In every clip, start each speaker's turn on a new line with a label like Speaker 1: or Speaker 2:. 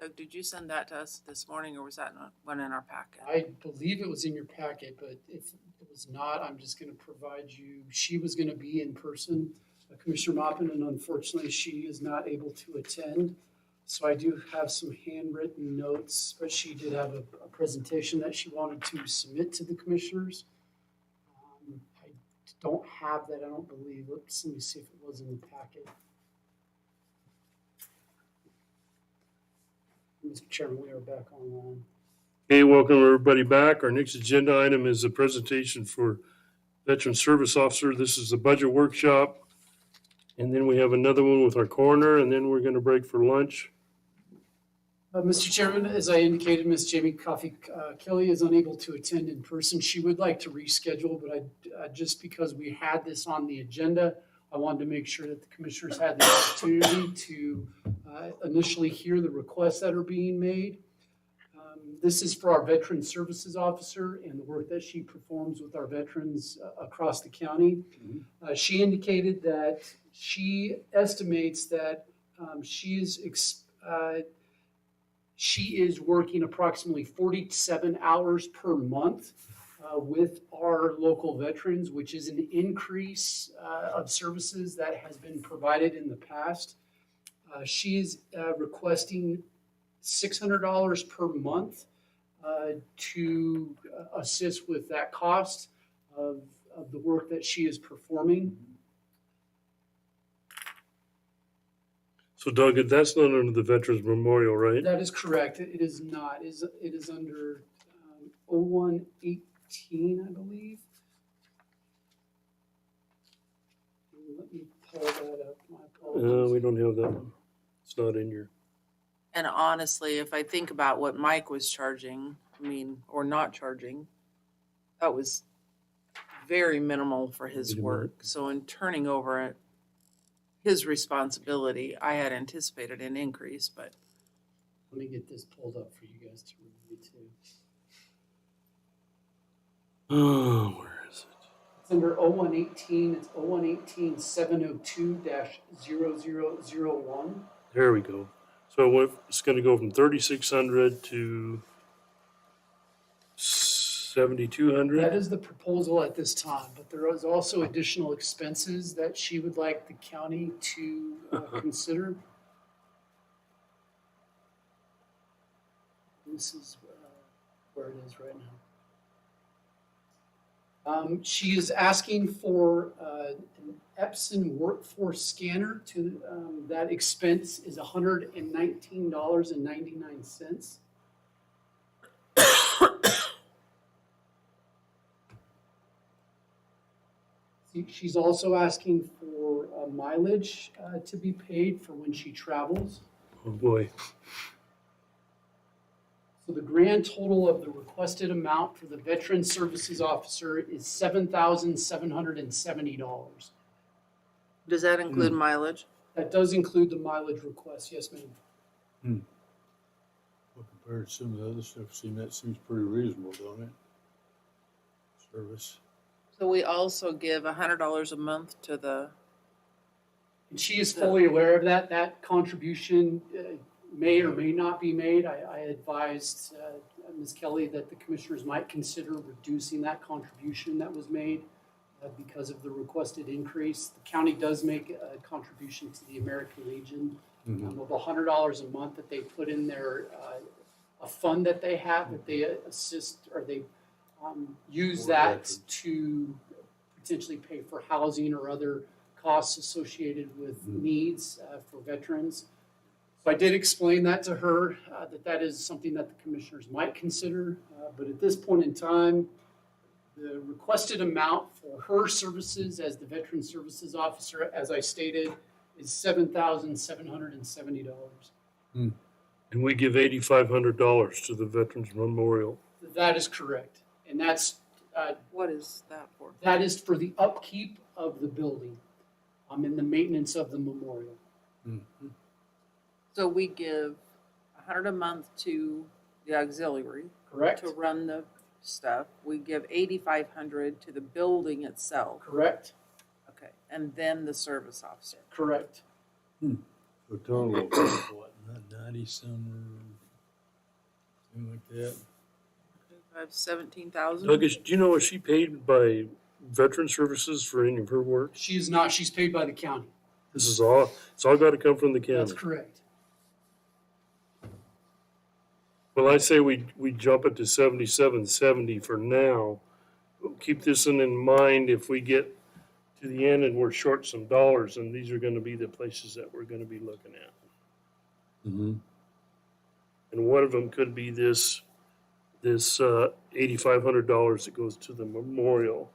Speaker 1: Doug, did you send that to us this morning, or was that not one in our packet?
Speaker 2: I believe it was in your packet, but if it was not, I'm just gonna provide you, she was gonna be in person, Commissioner Mopin, and unfortunately, she is not able to attend. So I do have some handwritten notes, but she did have a presentation that she wanted to submit to the commissioners. I don't have that, I don't believe. Let me see if it was in the packet. Mr. Chairman, we are back online.
Speaker 3: Okay, welcome everybody back. Our next agenda item is a presentation for Veteran Service Officer. This is the budget workshop. And then we have another one with our coroner, and then we're going to break for lunch.
Speaker 2: Mr. Chairman, as I indicated, Ms. Jamie Coffey Kelly is unable to attend in person. She would like to reschedule, but just because we had this on the agenda, I wanted to make sure that the commissioners had the opportunity to initially hear the requests that are being made. This is for our Veteran Services Officer and the work that she performs with our veterans across the county. She indicated that she estimates that she is working approximately 47 hours per month with our local veterans, which is an increase of services that has been provided in the past. She is requesting $600 per month to assist with that cost of the work that she is performing.
Speaker 3: So Doug, that's not under the Veterans Memorial, right?
Speaker 2: That is correct. It is not. It is under 0118, I believe. Let me pull that up. My apologies.
Speaker 3: We don't have that one. It's not in your.
Speaker 1: And honestly, if I think about what Mike was charging, or not charging, that was very minimal for his work. So in turning over his responsibility, I had anticipated an increase, but.
Speaker 2: Let me get this pulled up for you guys to review too.
Speaker 3: Oh, where is it?
Speaker 2: It's under 0118. It's 0118-702-0001.
Speaker 3: There we go. So it's going to go from 3,600 to 7,200.
Speaker 2: That is the proposal at this time, but there is also additional expenses that she would like the county to consider. This is where it is right now. She is asking for an Epson workforce scanner. To that expense is $119.99. She's also asking for mileage to be paid for when she travels.
Speaker 3: Oh boy.
Speaker 2: So the grand total of the requested amount for the Veteran Services Officer is $7,770.
Speaker 1: Does that include mileage?
Speaker 2: That does include the mileage request, yes, ma'am.
Speaker 4: Well, compared to some of the other stuff, that seems pretty reasonable, don't it? Service.
Speaker 1: So we also give $100 a month to the.
Speaker 2: And she is fully aware of that. That contribution may or may not be made. I advised Ms. Kelly that the commissioners might consider reducing that contribution that was made because of the requested increase. The county does make a contribution to the American Legion of $100 a month that they put in their a fund that they have that they assist or they use that to potentially pay for housing or other costs associated with needs for veterans. So I did explain that to her, that is something that the commissioners might consider. But at this point in time, the requested amount for her services as the Veteran Services Officer, as I stated, is $7,770.
Speaker 3: And we give $8,500 to the Veterans Memorial.
Speaker 2: That is correct. And that's
Speaker 1: What is that for?
Speaker 2: that is for the upkeep of the building and the maintenance of the memorial.
Speaker 1: So we give $100 a month to the auxiliary
Speaker 2: Correct?
Speaker 1: to run the stuff. We give $8,500 to the building itself.
Speaker 2: Correct?
Speaker 1: Okay, and then the service officer.
Speaker 2: Correct.
Speaker 4: For a total of what, 90 some Something like that.
Speaker 1: I have 17,000.
Speaker 3: Doug, do you know, is she paid by Veteran Services for any of her work?
Speaker 2: She is not, she's paid by the county.
Speaker 3: This is all, it's all gotta come from the
Speaker 2: That's
Speaker 3: county.
Speaker 2: correct.
Speaker 3: Well, I say we jump it to 7770 for now. Keep this in mind if we get to the end and we're short some dollars, and these are gonna be the places that we're gonna be looking at.
Speaker 4: Mm-hmm.
Speaker 3: And one of them could be this $8,500 that goes to the memorial.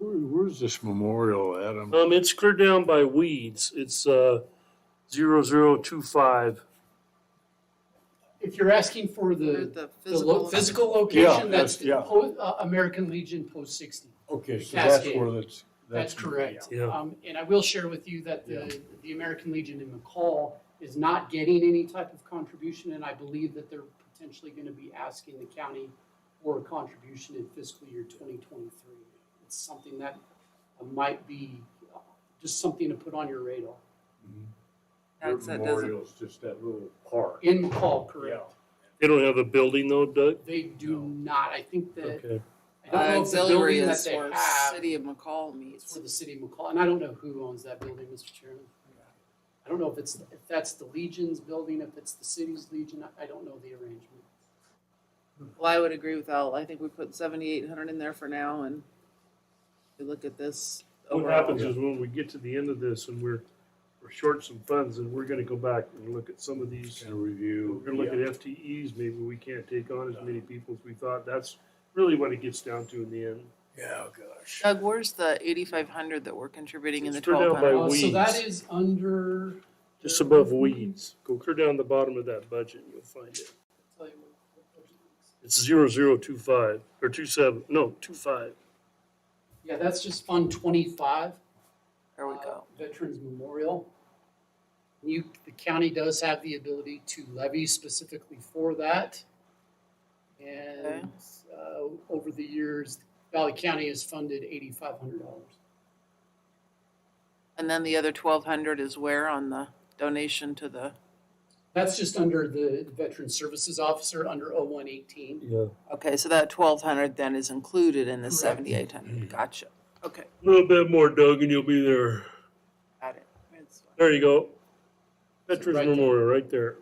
Speaker 4: Where's this memorial at?
Speaker 3: It's clear down by weeds. It's 0025.
Speaker 2: If you're asking for
Speaker 1: Or
Speaker 2: the
Speaker 1: the
Speaker 2: physical,
Speaker 1: physical.
Speaker 2: location, that's
Speaker 4: yeah.
Speaker 2: American Legion Post 60.
Speaker 4: Okay, so that's
Speaker 2: Cascade.
Speaker 4: where that's.
Speaker 2: That's correct.
Speaker 3: Yeah.
Speaker 2: And I will share with you that the American Legion in McCall is not getting any type of contribution, and I believe that they're potentially going to be asking the county for a contribution in fiscal year 2023. It's something that might be just something to put on your radar.
Speaker 1: Tax that doesn't.
Speaker 4: Memorial's just that little park.
Speaker 2: In McCall, correct.
Speaker 3: They don't have a building though, Doug?
Speaker 2: They do not. I think that,
Speaker 3: Okay.
Speaker 2: I don't know if the
Speaker 1: Auxiliary
Speaker 2: building that
Speaker 1: is
Speaker 2: they
Speaker 1: where
Speaker 2: have
Speaker 1: City of McCall
Speaker 2: is
Speaker 1: meets.
Speaker 2: for the city of McCall, and I don't know who owns that building, Mr. Chairman. I don't know if that's the Legion's building, if it's the city's Legion, I don't know the arrangement.
Speaker 1: Well, I would agree with Al. I think we put 7,800 in there for now, and we look at this
Speaker 3: What
Speaker 1: overall.
Speaker 3: happens is when we get to the end of this and we're short some funds, and we're gonna go back and look at some of these.
Speaker 4: And review.
Speaker 3: We're gonna look at FTEs, maybe we can't take on as many people as we thought. That's really what it gets down to in the end.
Speaker 4: Yeah, gosh.
Speaker 1: Doug, where's the 8,500 that we're contributing in the
Speaker 3: It's put down by
Speaker 1: 1,200?
Speaker 3: weeds.
Speaker 2: So that is under.
Speaker 3: Just above weeds. Go clear down the bottom of that budget and you'll find it.
Speaker 2: Tell you what budget is.
Speaker 3: It's 0025 or 27, no, 25.
Speaker 2: Yeah, that's just Fund 25.
Speaker 1: There we go.
Speaker 2: Veterans Memorial. The county does have the ability to levy specifically for that. And over the years, Valley County has funded $8,500.
Speaker 1: And then the other 1,200 is where on the donation to the,
Speaker 2: That's just under the Veteran Services Officer under 0118.
Speaker 3: Yeah.
Speaker 1: okay, so that 1,200 then is included in the
Speaker 2: Correct.
Speaker 1: 7,800. Gotcha. Okay,
Speaker 3: A little bit more, Doug, and you'll be there.
Speaker 1: got it. It's fine.
Speaker 3: There you go. Veterans
Speaker 2: right there.
Speaker 3: Memorial, right there.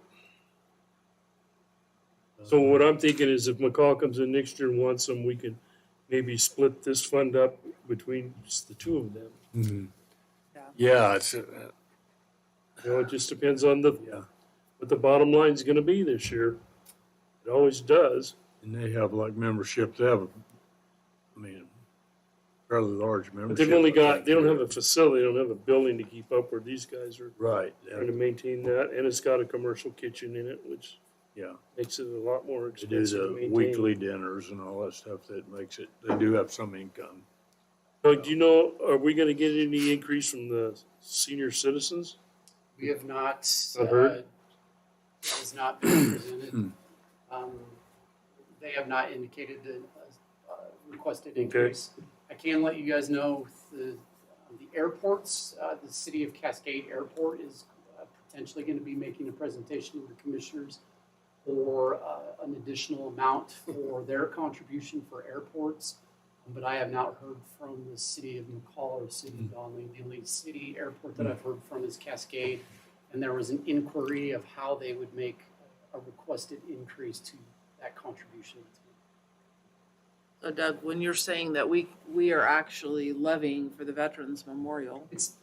Speaker 3: So what I'm thinking is if McCall comes in next year and wants them, we could maybe split this fund up between just the two of them.
Speaker 4: Mm-hmm.
Speaker 1: Yeah.
Speaker 4: Yeah, it's,
Speaker 3: You know, it just depends on
Speaker 4: yeah,
Speaker 3: what the bottom line's gonna be this year. It always does.
Speaker 4: and they have like membership, they have, I mean, fairly large membership.
Speaker 3: But they've only
Speaker 4: I
Speaker 3: got,
Speaker 4: think.
Speaker 3: they don't have a facility, they don't have a building to keep up where these guys are
Speaker 4: Right,
Speaker 3: trying to maintain that. And it's got a commercial kitchen in it, which
Speaker 4: yeah.
Speaker 3: makes it a lot more
Speaker 4: They do
Speaker 3: expensive to
Speaker 4: the
Speaker 3: maintain.
Speaker 4: weekly dinners and all that stuff that makes it, they do have some income.
Speaker 3: Doug, do you know, are we gonna get any increase from the senior citizens?
Speaker 2: We have not,
Speaker 3: Not heard?
Speaker 2: that has not been presented.
Speaker 4: Hmm.
Speaker 2: They have not indicated a requested
Speaker 3: Okay.
Speaker 2: increase. I can let you guys know the airports, the city of Cascade Airport is potentially going to be making a presentation to the commissioners for an additional amount for their contribution for airports. But I have not heard from the city of McCall or city of Donley. The only city airport that I've heard from is Cascade. And there was an inquiry of how they would make a requested increase to that contribution.
Speaker 1: So Doug, when you're saying that we are actually levying for the Veterans Memorial,
Speaker 2: It's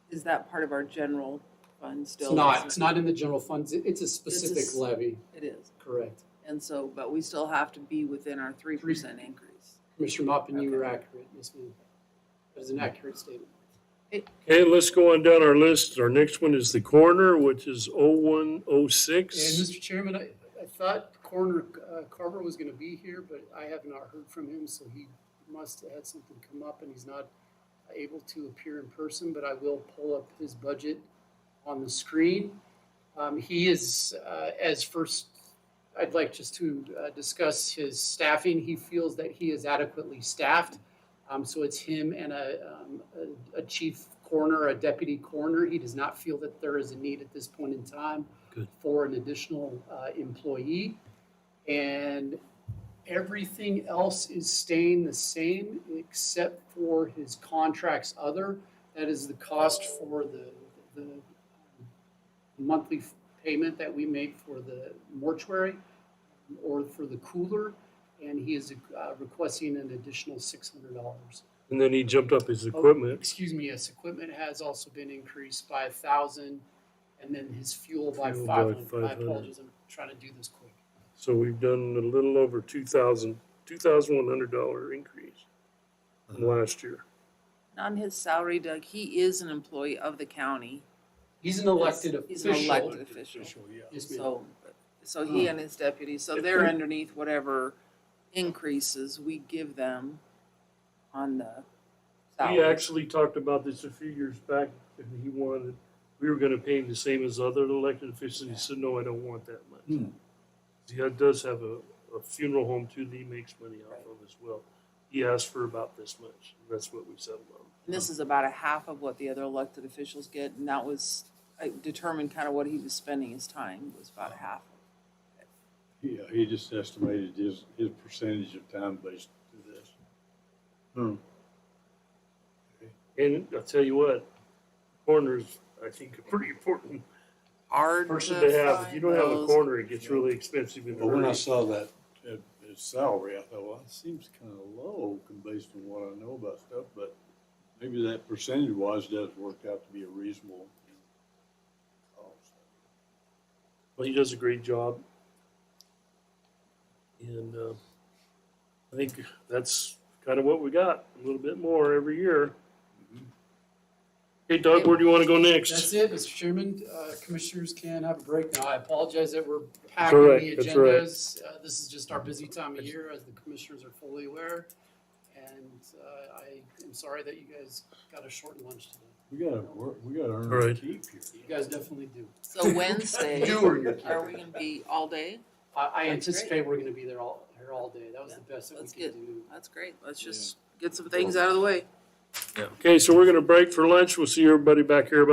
Speaker 1: is that part of our general fund still?
Speaker 2: it's not in the general funds. It's a specific
Speaker 1: s-
Speaker 2: levy,
Speaker 1: It is.
Speaker 2: correct.
Speaker 1: And so, but we still have to be within our 3% increase.
Speaker 2: Commissioner Mopin, you were
Speaker 1: Okay.
Speaker 2: accurate. Yes, ma'am. That is an accurate statement.
Speaker 3: Okay, let's go on down our list. Our next one is the coroner, which is
Speaker 2: And
Speaker 3: 0106.
Speaker 2: Mr. Chairman, I thought Coroner Carver was going to be here, but I have not heard from him, so he must have had something come up and he's not able to appear in person, but I will pull up his budget on the screen. He is, I'd like just to discuss his staffing. He feels that he is adequately staffed. So it's him and a chief coroner, a deputy coroner. He does not feel that there is a need at this point in time
Speaker 3: Good.
Speaker 2: for an additional employee. And everything else is staying the same except for his contracts other. That is the cost for the monthly payment that we make for the mortuary or for the cooler. And he is requesting an additional $600.
Speaker 3: And then he jumped up his equipment.
Speaker 2: Excuse me, yes, equipment has also been increased by 1,000 and then his fuel by
Speaker 3: Fuel by
Speaker 2: 500. I
Speaker 3: 500.
Speaker 2: apologize, I'm trying to do this quick.
Speaker 3: So we've done a little over $2,100 increase from last year.
Speaker 1: On his salary, Doug, he is an employee of the county,
Speaker 2: He's an elected
Speaker 1: He's an
Speaker 2: official.
Speaker 1: elected official.
Speaker 4: Yeah.
Speaker 2: Yes, ma'am.
Speaker 1: so he and his deputies, so they're underneath whatever increases we give them on the salary.
Speaker 3: We actually talked about this a few years back, and we were gonna pay him the same as other elected officials. He said, no, I don't want that much.
Speaker 4: Hmm.
Speaker 3: He does have a funeral home too that he makes money off of as well. He asked for about this much. That's what we settled on.
Speaker 1: And this is about a half of what the other elected officials get, and that was, I determined kind of what he was spending his time, was about a half.
Speaker 4: Yeah, he just estimated his percentage of time based to this. Hmm.
Speaker 3: And I'll tell you what, coroner's, I think, a pretty important
Speaker 1: Hard
Speaker 3: person to have. If you don't have a
Speaker 1: those.
Speaker 3: coroner, it gets really expensive in a
Speaker 4: But when I
Speaker 3: hurry.
Speaker 4: saw that, his salary, I thought, well, that seems kind of low based on what I know about stuff, but maybe that percentage wise does work out to be a reasonable cost.
Speaker 3: Well, he does a great job. And I think that's kind of what we got, a little bit more every year. Hey Doug, where do you want to go next?
Speaker 2: That's it, Mr. Chairman. Commissioners can have a break now. I apologize that we're packing
Speaker 3: all right,
Speaker 2: the
Speaker 3: that's all right.
Speaker 2: agendas. This is just our busy time of year, as the commissioners are fully aware. And I am sorry that you guys got a short lunch today.
Speaker 4: We gotta work, we gotta earn
Speaker 3: All
Speaker 4: our
Speaker 3: right.
Speaker 4: keep here.
Speaker 2: You guys definitely do.
Speaker 1: So Wednesday,
Speaker 2: You or your
Speaker 1: are we gonna be all day?
Speaker 2: I
Speaker 1: That's
Speaker 2: anticipate we're gonna be here all day. That was
Speaker 1: Yeah,
Speaker 2: the best that we
Speaker 1: that's
Speaker 2: could
Speaker 1: good.
Speaker 2: do.
Speaker 1: That's great, let's just get some things out of the way.
Speaker 3: Okay, so we're going to break for lunch. We'll see everybody back here about